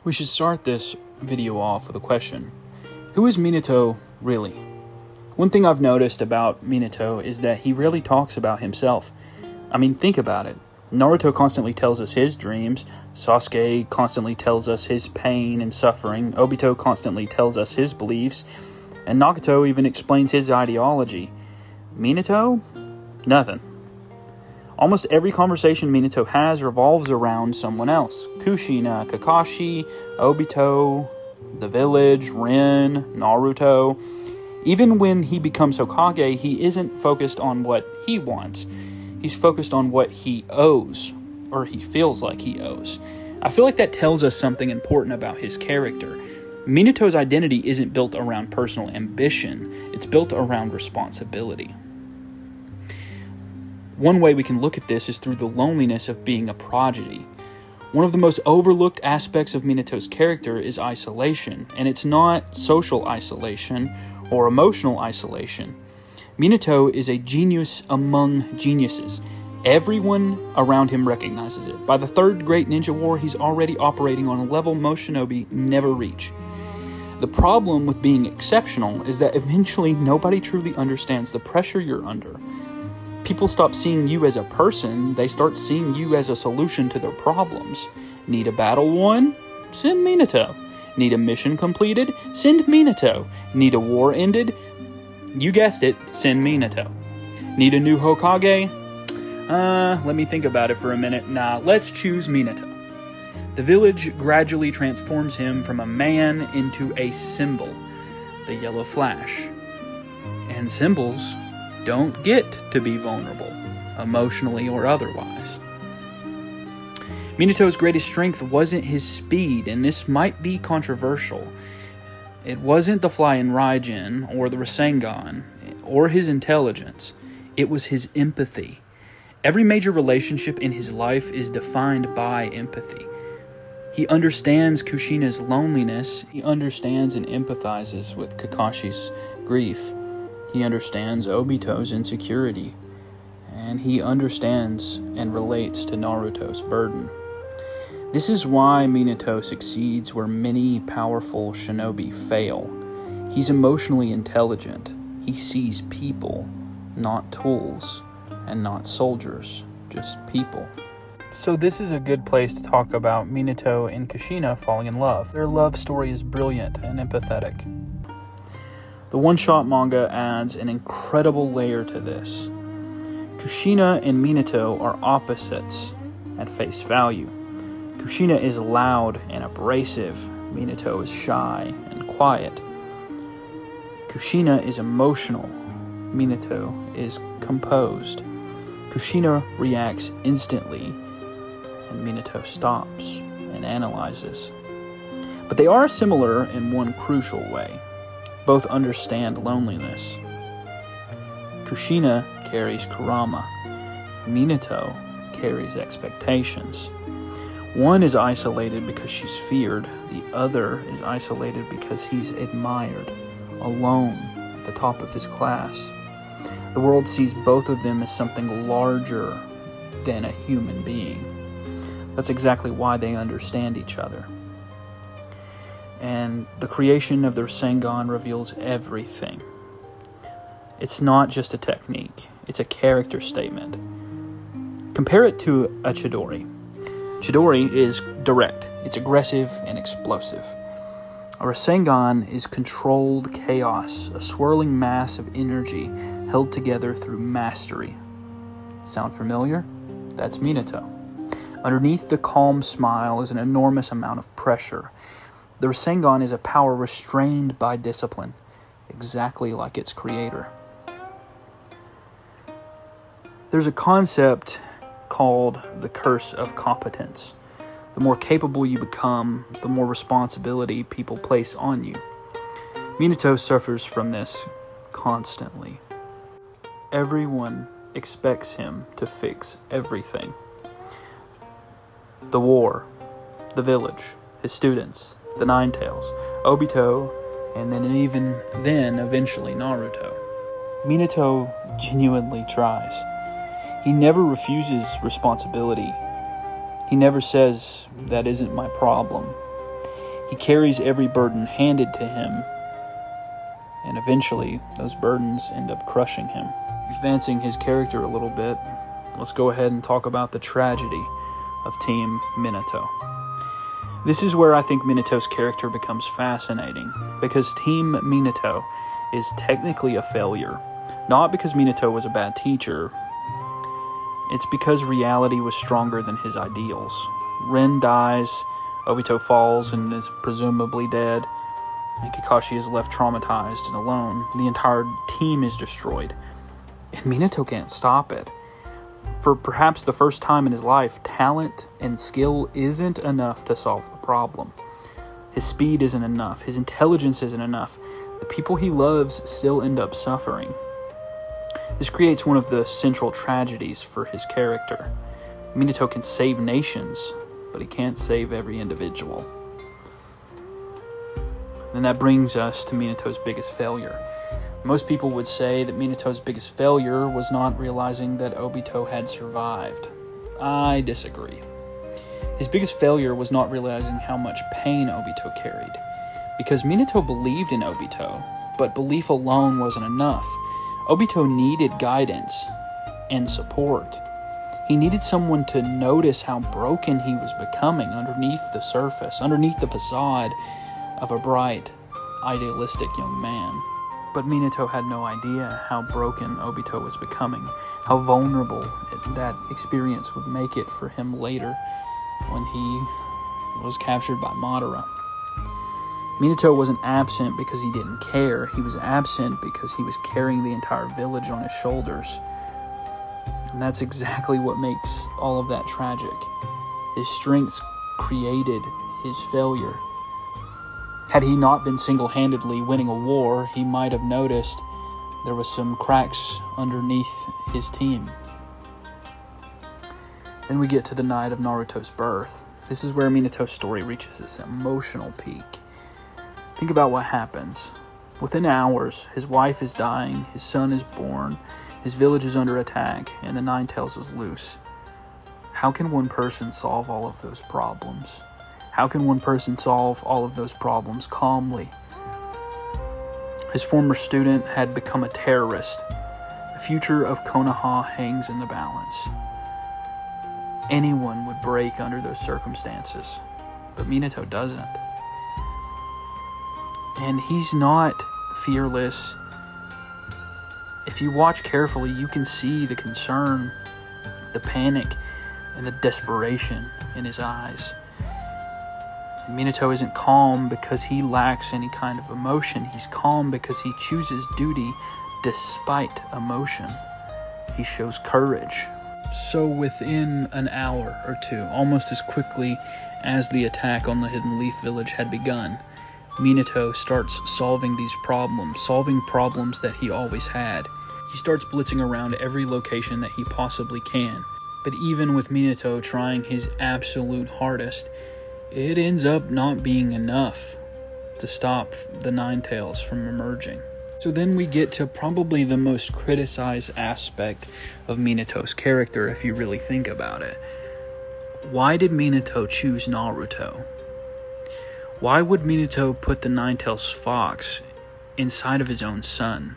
We should start this video off with a question. Who is Minato really? One thing I've noticed about Minato is that he rarely talks about himself. I mean, think about it. Naruto constantly tells us his dreams, Sasuke constantly tells us his pain and suffering, Obito constantly tells us his beliefs, and Nagato even explains his ideology. Minato? Nothing. Almost every conversation Minato has revolves around someone else. Kushina, Kakashi, Obito, the village, Rin, Naruto. Even when he becomes Hokage, he isn't focused on what he wants. He's focused on what he owes, or he feels like he owes. I feel like that tells us something important about his character. Minato's identity isn't built around personal ambition. It's built around responsibility. One way we can look at this is through the loneliness of being a prodigy. One of the most overlooked aspects of Minato's character is isolation, and it's not social isolation or emotional isolation. Minato is a genius among geniuses. Everyone around him recognizes it. By the Third Great Ninja War, he's already operating on a level most shinobi never reach. The problem with being exceptional is that eventually nobody truly understands the pressure you're under. People stop seeing you as a person, they start seeing you as a solution to their problems. Need a battle won? Send Minato. Need a mission completed? Send Minato. Need a war ended? You guessed it, send Minato. Need a new Hokage? Let me think about it for a minute. Nah, let's choose Minato. The village gradually transforms him from a man into a symbol, the yellow flash. And symbols don't get to be vulnerable, emotionally or otherwise. Minato's greatest strength wasn't his speed, and this might be controversial. It wasn't the flying Raijin or the Rasengan or his intelligence. It was his empathy. Every major relationship in his life is defined by empathy. He understands Kushina's loneliness. He understands and empathizes with Kakashi's grief. He understands Obito's insecurity, and he understands and relates to Naruto's burden. This is why Minato succeeds where many powerful shinobi fail. He's emotionally intelligent. He sees people, not tools, and not soldiers, just people. So this is a good place to talk about Minato and Kushina falling in love. Their love story is brilliant and empathetic. The one-shot manga adds an incredible layer to this. Kushina and Minato are opposites at face value. Kushina is loud and abrasive. Minato is shy and quiet. Kushina is emotional. Minato is composed. Kushina reacts instantly, and Minato stops and analyzes. But they are similar in one crucial way. Both understand loneliness. Kushina carries Kurama. Minato carries expectations. One is isolated because she's feared. The other is isolated because he's admired, alone at the top of his class. The world sees both of them as something larger than a human being. That's exactly why they understand each other. And the creation of the Rasengan reveals everything. It's not just a technique, it's a character statement. Compare it to a Chidori. Chidori is direct, it's aggressive and explosive. A Rasengan is controlled chaos, a swirling mass of energy held together through mastery. Sound familiar? That's Minato. Underneath the calm smile is an enormous amount of pressure. The Rasengan is a power restrained by discipline, exactly like its creator. There's a concept called the curse of competence. The more capable you become, the more responsibility people place on you. Minato suffers from this constantly. Everyone expects him to fix everything. The war, the village, his students, the Nine Tails, Obito, and then eventually Naruto. Minato genuinely tries. He never refuses responsibility. He never says, "That isn't my problem." He carries every burden handed to him, and eventually those burdens end up crushing him. Advancing his character a little bit, let's go ahead and talk about the tragedy of Team Minato. This is where I think Minato's character becomes fascinating, because Team Minato is technically a failure. Not because Minato was a bad teacher, it's because reality was stronger than his ideals. Ren dies, Obito falls and is presumably dead, and Kakashi is left traumatized and alone. The entire team is destroyed, and Minato can't stop it. For perhaps the first time in his life, talent and skill isn't enough to solve the problem. His speed isn't enough. His intelligence isn't enough. The people he loves still end up suffering. This creates one of the central tragedies for his character. Minato can save nations, but he can't save every individual. And that brings us to Minato's biggest failure. Most people would say that Minato's biggest failure was not realizing that Obito had survived. I disagree. His biggest failure was not realizing how much pain Obito carried. Because Minato believed in Obito, but belief alone wasn't enough. Obito needed guidance and support. He needed someone to notice how broken he was becoming underneath the surface, underneath the facade of a bright, idealistic young man. But Minato had no idea how broken Obito was becoming, how vulnerable that experience would make it for him later when he was captured by Madara. Minato wasn't absent because he didn't care. He was absent because he was carrying the entire village on his shoulders. And that's exactly what makes all of that tragic. His strengths created his failure. Had he not been single-handedly winning a war, he might have noticed there was some cracks underneath his team. Then we get to the night of Naruto's birth. This is where Minato's story reaches its emotional peak. Think about what happens. Within hours, his wife is dying, his son is born, his village is under attack, and the Nine Tails is loose. How can one person solve all of those problems? How can one person solve all of those problems calmly? His former student had become a terrorist. The future of Konoha hangs in the balance. Anyone would break under those circumstances, but Minato doesn't. And he's not fearless. If you watch carefully, you can see the concern, the panic, and the desperation in his eyes. And Minato isn't calm because he lacks any kind of emotion. He's calm because he chooses duty despite emotion. He shows courage. So within an hour or two, almost as quickly as the attack on the Hidden Leaf Village had begun, Minato starts solving these problems, solving problems that he always had. He starts blitzing around every location that he possibly can. But even with Minato trying his absolute hardest, it ends up not being enough to stop the Nine Tails from emerging. So then we get to probably the most criticized aspect of Minato's character, if you really think about it. Why did Minato choose Naruto? Why would Minato put the Nine-Tails Fox inside of his own son?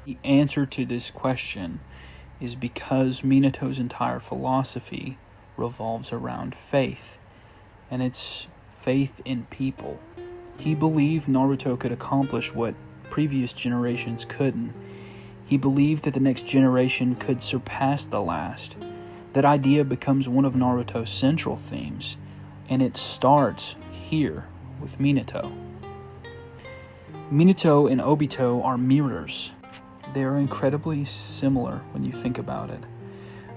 The answer to this question is because Minato's entire philosophy revolves around faith, and it's faith in people. He believed Naruto could accomplish what previous generations couldn't. He believed that the next generation could surpass the last. That idea becomes one of Naruto's central themes, and it starts here with Minato. Minato and Obito are mirrors. They are incredibly similar when you think about it.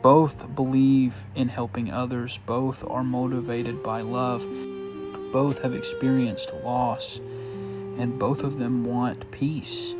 Both believe in helping others. Both are motivated by love. Both have experienced loss. And both of them want peace.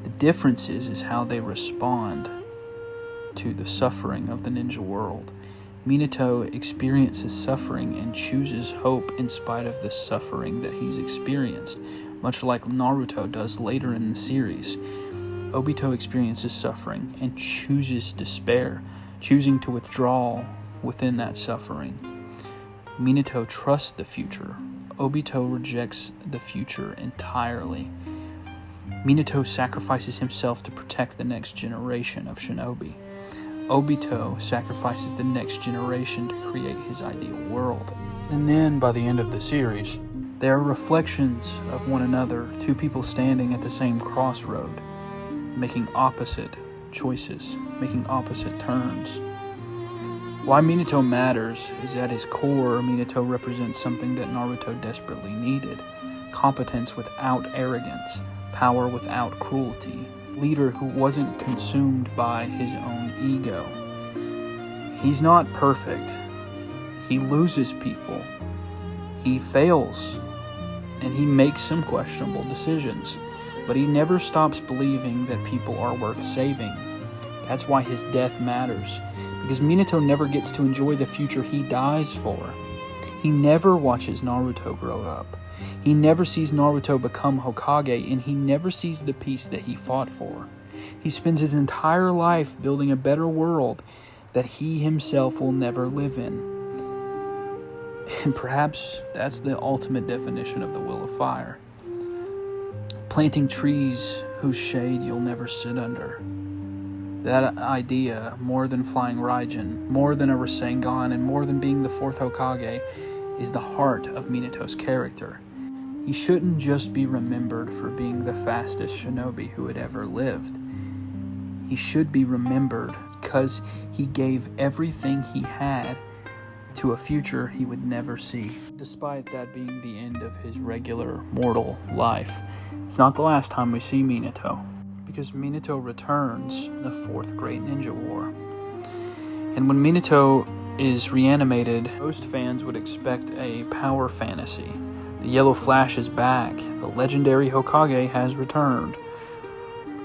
The difference is how they respond to the suffering of the ninja world. Minato experiences suffering and chooses hope in spite of the suffering that he's experienced, much like Naruto does later in the series. Obito experiences suffering and chooses despair, choosing to withdraw within that suffering. Minato trusts the future. Obito rejects the future entirely. Minato sacrifices himself to protect the next generation of shinobi. Obito sacrifices the next generation to create his ideal world. And then, by the end of the series, there are reflections of one another, two people standing at the same crossroad, making opposite choices, making opposite turns. Why Minato matters is at his core, Minato represents something that Naruto desperately needed: competence without arrogance, power without cruelty, leader who wasn't consumed by his own ego. He's not perfect. He loses people. He fails. And he makes some questionable decisions. But he never stops believing that people are worth saving. That's why his death matters. Because Minato never gets to enjoy the future he dies for. He never watches Naruto grow up. He never sees Naruto become Hokage, and he never sees the peace that he fought for. He spends his entire life building a better world that he himself will never live in. And perhaps that's the ultimate definition of the will of fire. Planting trees whose shade you'll never sit under. That idea, more than flying Raijin, more than a Rasengan, and more than being the fourth Hokage, is the heart of Minato's character. He shouldn't just be remembered for being the fastest shinobi who had ever lived. He should be remembered because he gave everything he had to a future he would never see. Despite that being the end of his regular mortal life, it's not the last time we see Minato, because Minato returns in the Fourth Great Ninja War. And when Minato is reanimated, most fans would expect a power fantasy. The Yellow Flash is back. The legendary Hokage has returned.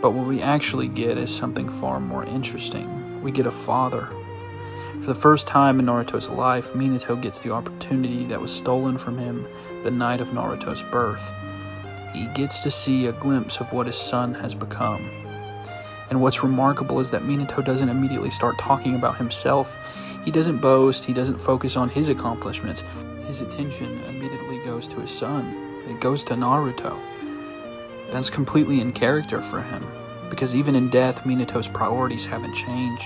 But what we actually get is something far more interesting. We get a father. For the first time in Naruto's life, Minato gets the opportunity that was stolen from him the night of Naruto's birth. He gets to see a glimpse of what his son has become. And what's remarkable is that Minato doesn't immediately start talking about himself. He doesn't boast. He doesn't focus on his accomplishments. His attention immediately goes to his son. It goes to Naruto. That's completely in character for him, because even in death, Minato's priorities haven't changed.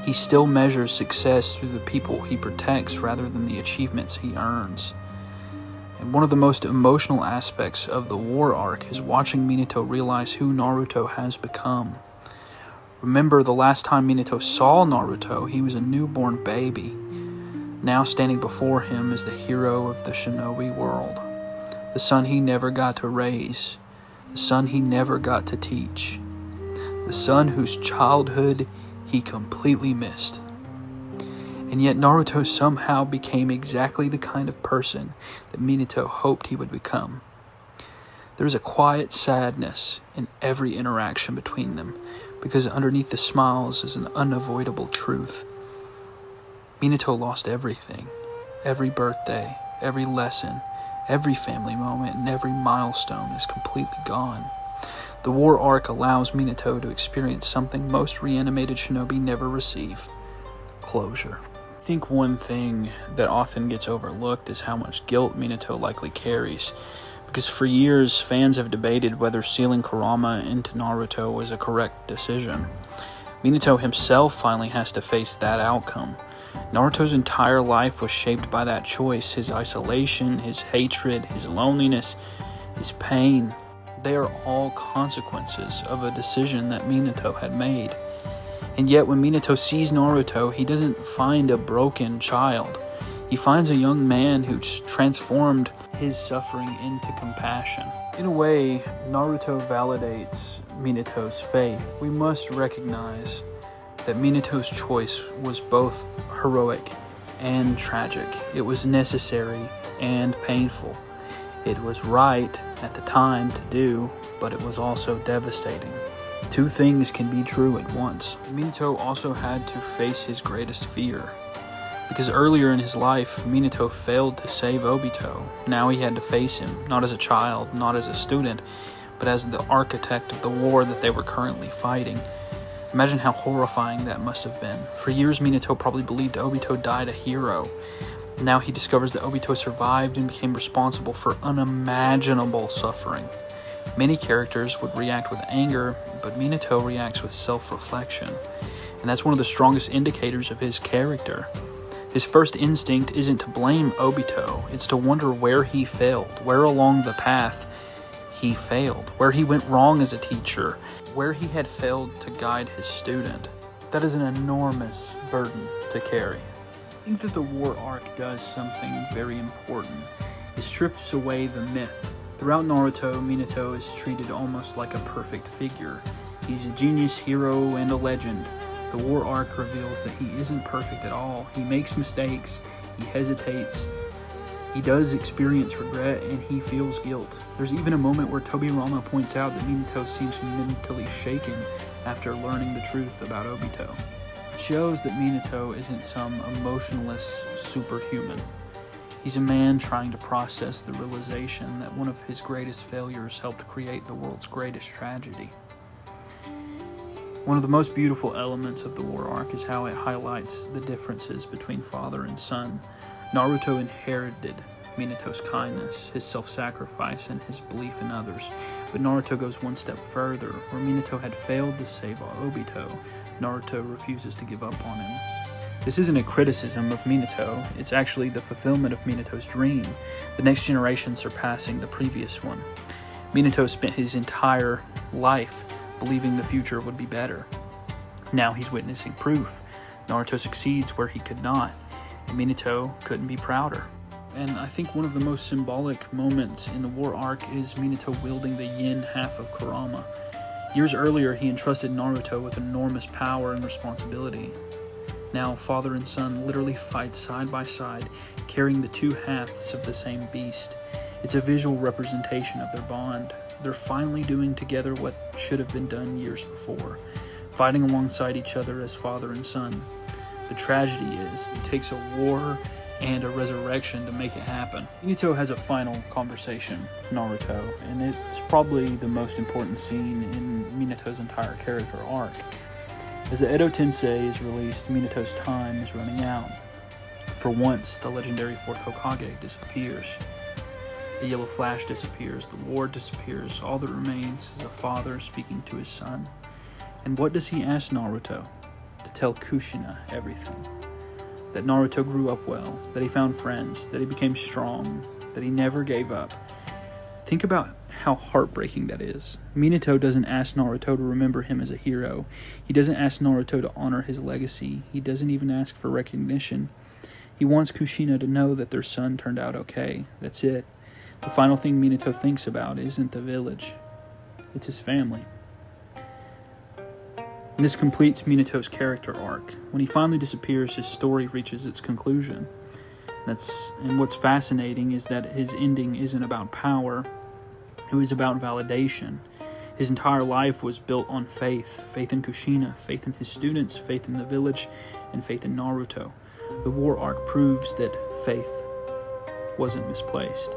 He still measures success through the people he protects rather than the achievements he earns. And one of the most emotional aspects of the war arc is watching Minato realize who Naruto has become. Remember, the last time Minato saw Naruto, he was a newborn baby. Now standing before him is the hero of the shinobi world. The son he never got to raise. The son he never got to teach. The son whose childhood he completely missed. And yet Naruto somehow became exactly the kind of person that Minato hoped he would become. There's a quiet sadness in every interaction between them, because underneath the smiles is an unavoidable truth. Minato lost everything. Every birthday, every lesson, every family moment, and every milestone is completely gone. The war arc allows Minato to experience something most reanimated shinobi never receive: closure. I think one thing that often gets overlooked is how much guilt Minato likely carries, because for years fans have debated whether sealing Kurama into Naruto was a correct decision. Minato himself finally has to face that outcome. Naruto's entire life was shaped by that choice: his isolation, his hatred, his loneliness, his pain. They are all consequences of a decision that Minato had made. And yet when Minato sees Naruto, he doesn't find a broken child. He finds a young man who's transformed his suffering into compassion. In a way, Naruto validates Minato's faith. We must recognize that Minato's choice was both heroic and tragic. It was necessary and painful. It was right at the time to do, but it was also devastating. Two things can be true at once. Minato also had to face his greatest fear, because earlier in his life, Minato failed to save Obito. Now he had to face him, not as a child, not as a student, but as the architect of the war that they were currently fighting. Imagine how horrifying that must have been. For years, Minato probably believed Obito died a hero, Now he discovers that Obito survived and became responsible for unimaginable suffering. Many characters would react with anger, but Minato reacts with self-reflection. And that's one of the strongest indicators of his character. His first instinct isn't to blame Obito, it's to wonder where he failed, where along the path he failed, where he went wrong as a teacher, where he had failed to guide his student. That is an enormous burden to carry. I think that the war arc does something very important. It strips away the myth. Throughout Naruto, Minato is treated almost like a perfect figure. He's a genius hero and a legend. The war arc reveals that he isn't perfect at all. He makes mistakes, he hesitates, he does experience regret, and he feels guilt. There's even a moment where Tobirama points out that Minato seems mentally shaken after learning the truth about Obito. It shows that Minato isn't some emotionless superhuman. He's a man trying to process the realization that one of his greatest failures helped create the world's greatest tragedy. One of the most beautiful elements of the war arc is how it highlights the differences between father and son. Naruto inherited Minato's kindness, his self-sacrifice, and his belief in others. But Naruto goes one step further. Where Minato had failed to save Obito, Naruto refuses to give up on him. This isn't a criticism of Minato, it's actually the fulfillment of Minato's dream, the next generation surpassing the previous one. Minato spent his entire life believing the future would be better. Now he's witnessing proof. Naruto succeeds where he could not, and Minato couldn't be prouder. And I think one of the most symbolic moments in the war arc is Minato wielding the yin half of Kurama. Years earlier, he entrusted Naruto with enormous power and responsibility. Now, father and son literally fight side by side, carrying the two halves of the same beast. It's a visual representation of their bond. They're finally doing together what should have been done years before, fighting alongside each other as father and son. The tragedy is, it takes a war and a resurrection to make it happen. Minato has a final conversation with Naruto, and it's probably the most important scene in Minato's entire character arc. As the Edo Tensei is released, Minato's time is running out. For once, the legendary fourth Hokage disappears. The yellow flash disappears, the war disappears, all that remains is a father speaking to his son. And what does he ask Naruto? To tell Kushina everything. That Naruto grew up well, that he found friends, that he became strong, that he never gave up. Think about how heartbreaking that is. Minato doesn't ask Naruto to remember him as a hero. He doesn't ask Naruto to honor his legacy. He doesn't even ask for recognition. He wants Kushina to know that their son turned out okay. That's it. The final thing Minato thinks about isn't the village. It's his family. And this completes Minato's character arc. When he finally disappears, his story reaches its conclusion. And what's fascinating is that his ending isn't about power. It was about validation. His entire life was built on faith. Faith in Kushina, faith in his students, faith in the village, and faith in Naruto. The war arc proves that faith wasn't misplaced.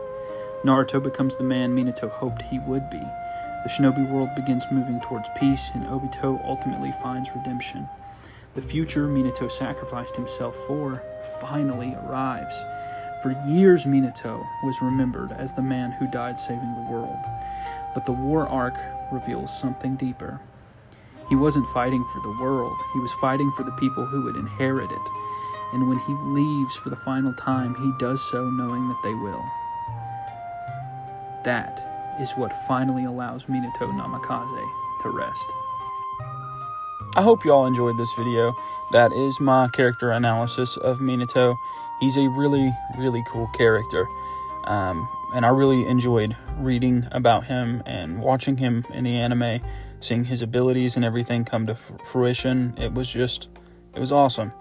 Naruto becomes the man Minato hoped he would be. The shinobi world begins moving towards peace, and Obito ultimately finds redemption. The future Minato sacrificed himself for finally arrives. For years, Minato was remembered as the man who died saving the world. But the war arc reveals something deeper. He wasn't fighting for the world, he was fighting for the people who would inherit it. And when he leaves for the final time, he does so knowing that they will. That is what finally allows Minato Namikaze to rest. I hope you all enjoyed this video. That is my character analysis of Minato. He's a really, really cool character. And I really enjoyed reading about him and watching him in the anime, seeing his abilities and everything come to fruition. It was awesome.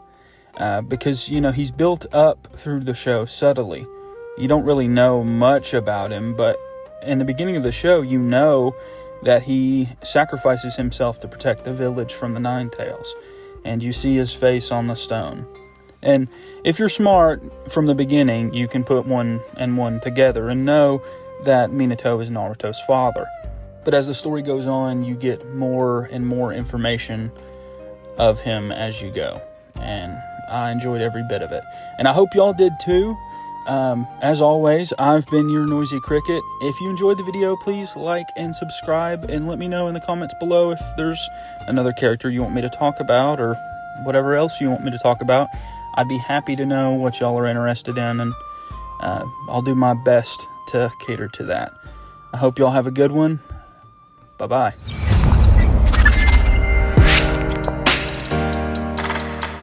Because, he's built up through the show subtly. You don't really know much about him, but in the beginning of the show, you know that he sacrifices himself to protect the village from the Nine Tails. And you see his face on the stone. And if you're smart from the beginning, you can put one and one together and know that Minato is Naruto's father. But as the story goes on, you get more and more information of him as you go. And I enjoyed every bit of it. And I hope y'all did too. As always, I've been your Noisy Cricket. If you enjoyed the video, please like and subscribe, and let me know in the comments below if there's another character you want me to talk about, or whatever else you want me to talk about. I'd be happy to know what y'all are interested in, and I'll do my best to cater to that. I hope y'all have a good one. Bye-bye.